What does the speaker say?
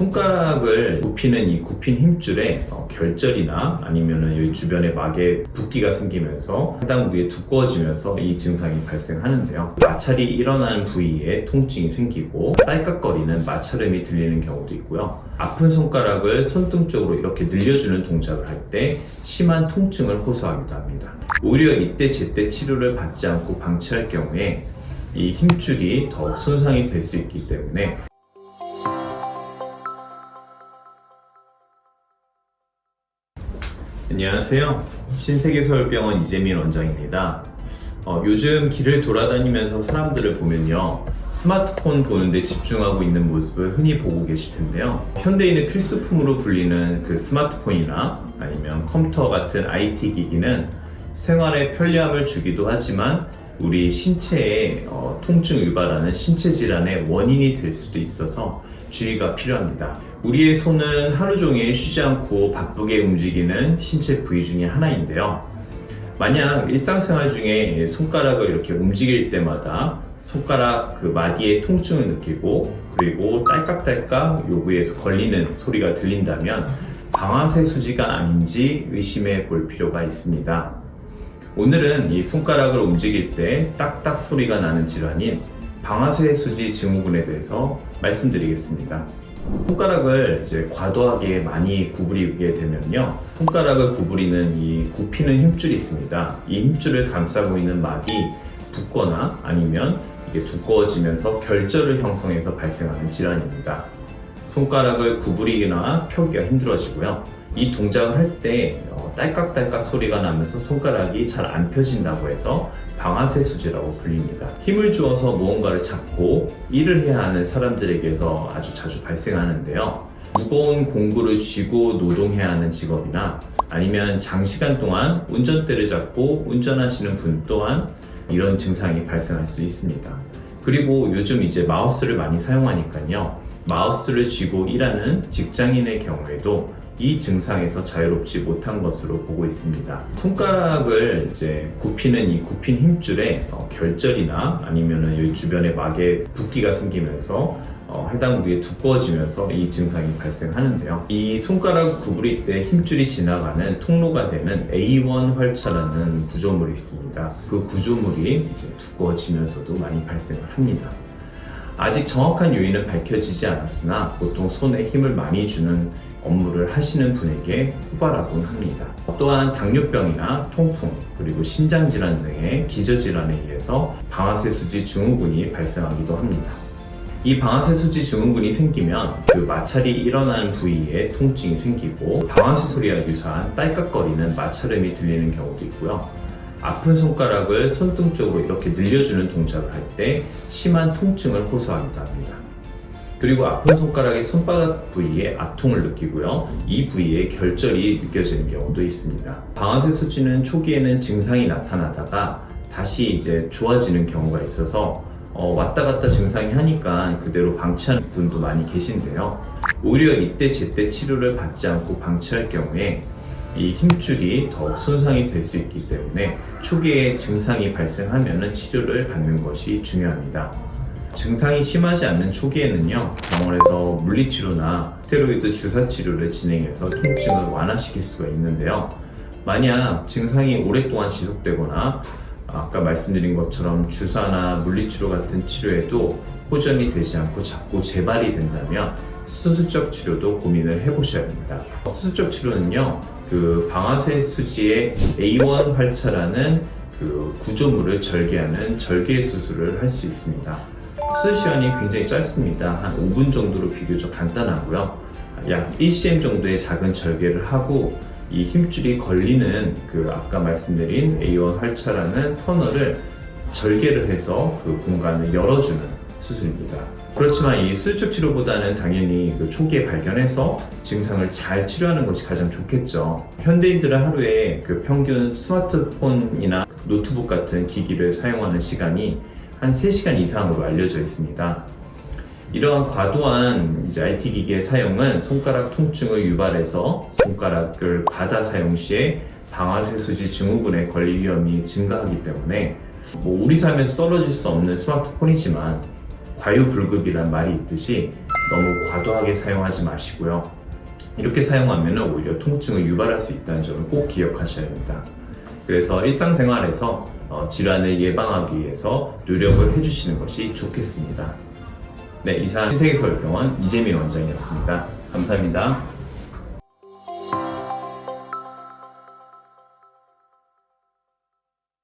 손가락을 굽히는 이 굽힌 힘줄에 결절이나 아니면은 여기 주변에 막에 붓기가 생기면서 해당 부위에 두꺼워지면서 이 증상이 발생하는데요. 마찰이 일어나는 부위에 통증이 생기고 딸깍거리는 마찰음이 들리는 경우도 있고요. 아픈 손가락을 손등 쪽으로 이렇게 늘려주는 동작을 할 때 심한 통증을 호소하기도 합니다. 오히려 이때 제때 치료를 받지 않고 방치할 경우에 이 힘줄이 더욱 손상이 될 수 있기 때문에 안녕하세요. 신세계서울병원 이재민 원장입니다. 요즘 길을 돌아다니면서 사람들을 보면요, 스마트폰 보는데 집중하고 있는 모습을 흔히 보고 계실 텐데요. 현대인의 필수품으로 불리는 그 스마트폰이나 아니면 컴퓨터 같은 IT 기기는 생활에 편리함을 주기도 하지만 우리 신체에 통증 유발하는 신체 질환의 원인이 될 수도 있어서 주의가 필요합니다. 우리의 손은 하루 종일 쉬지 않고 바쁘게 움직이는 신체 부위 중에 하나인데요. 만약 일상생활 중에 손가락을 이렇게 움직일 때마다 손가락 그 마디에 통증을 느끼고 그리고 딸깍딸깍 요 부위에서 걸리는 소리가 들린다면 방아쇠 수지가 아닌지 의심해 볼 필요가 있습니다. 오늘은 이 손가락을 움직일 때 딱딱 소리가 나는 질환인 방아쇠 수지 증후군에 대해서 말씀드리겠습니다. 손가락을 이제 과도하게 많이 구부리게 되면요, 손가락을 구부리는 이 굽히는 힘줄이 있습니다. 이 힘줄을 감싸고 있는 막이 붓거나 아니면 이게 두꺼워지면서 결절을 형성해서 발생하는 질환입니다. 손가락을 구부리거나 펴기가 힘들어지고요. 이 동작을 할 때 딸깍딸깍 소리가 나면서 손가락이 잘 안 펴진다고 해서 방아쇠 수지라고 불립니다. 힘을 주어서 무언가를 잡고 일을 해야 하는 사람들에게서 아주 자주 발생하는데요. 무거운 공구를 쥐고 노동해야 하는 직업이나 아니면 장시간 동안 운전대를 잡고 운전하시는 분 또한 이런 증상이 발생할 수 있습니다. 그리고 요즘 이제 마우스를 많이 사용하니까요, 마우스를 쥐고 일하는 직장인의 경우에도 이 증상에서 자유롭지 못한 것으로 보고 있습니다. 손가락을 이제 굽히는 이 굽힌 힘줄에 결절이나 아니면은 여기 주변에 막에 붓기가 생기면서 해당 부위에 두꺼워지면서 이 증상이 발생하는데요. 이 손가락 구부릴 때 힘줄이 지나가는 통로가 되는 A1 활차라는 구조물이 있습니다. 그 구조물이 이제 두꺼워지면서도 많이 발생을 합니다. 아직 정확한 요인은 밝혀지지 않았으나 보통 손에 힘을 많이 주는 업무를 하시는 분에게 후발하곤 합니다. 또한 당뇨병이나 통풍, 그리고 신장질환 등의 기저질환에 의해서 방아쇠 수지 증후군이 발생하기도 합니다. 이 방아쇠 수지 증후군이 생기면 그 마찰이 일어나는 부위에 통증이 생기고 방아쇠 소리와 유사한 딸깍거리는 마찰음이 들리는 경우도 있고요. 아픈 손가락을 손등 쪽으로 이렇게 늘려주는 동작을 할 때 심한 통증을 호소하기도 합니다. 그리고 아픈 손가락의 손바닥 부위에 아통을 느끼고요. 이 부위에 결절이 느껴지는 경우도 있습니다. 방아쇠 수지는 초기에는 증상이 나타나다가 다시 이제 좋아지는 경우가 있어서 왔다 갔다 증상이 하니까 그대로 방치하는 분도 많이 계신데요. 오히려 이때 제때 치료를 받지 않고 방치할 경우에 이 힘줄이 더욱 손상이 될 수 있기 때문에 초기에 증상이 발생하면 치료를 받는 것이 중요합니다. 증상이 심하지 않는 초기에는요, 병원에서 물리치료나 스테로이드 주사 치료를 진행해서 통증을 완화시킬 수가 있는데요. 만약 증상이 오랫동안 지속되거나 아까 말씀드린 것처럼 주사나 물리치료 같은 치료에도 호전이 되지 않고 자꾸 재발이 된다면 수술적 치료도 고민을 해보셔야 합니다. 수술적 치료는요, 그 방아쇠 수지의 A1 활차라는 그 구조물을 절개하는 절개 수술을 할 수 있습니다. 수술 시간이 굉장히 짧습니다. 한 5분 정도로 비교적 간단하고요. 약 1cm 정도의 작은 절개를 하고 이 힘줄이 걸리는 그 아까 말씀드린 A1 활차라는 터널을 절개를 해서 그 공간을 열어주는 수술입니다. 그렇지만 이 수술적 치료보다는 당연히 그 초기에 발견해서 증상을 잘 치료하는 것이 가장 좋겠죠. 현대인들은 하루에 그 평균 스마트폰이나 노트북 같은 기기를 사용하는 시간이 한 3시간 이상으로 알려져 있습니다. 이러한 과도한 이제 IT 기기의 사용은 손가락 통증을 유발해서 손가락을 과다 사용 시에 방아쇠 수지 증후군에 걸릴 위험이 증가하기 때문에 우리 삶에서 떨어질 수 없는 스마트폰이지만 과유불급이란 말이 있듯이 너무 과도하게 사용하지 마시고요. 이렇게 사용하면 오히려 통증을 유발할 수 있다는 점을 꼭 기억하셔야 합니다. 그래서 일상생활에서 질환을 예방하기 위해서 노력을 해주시는 것이 좋겠습니다. 네, 이상 신세계서울병원 이재민 원장이었습니다. 감사합니다.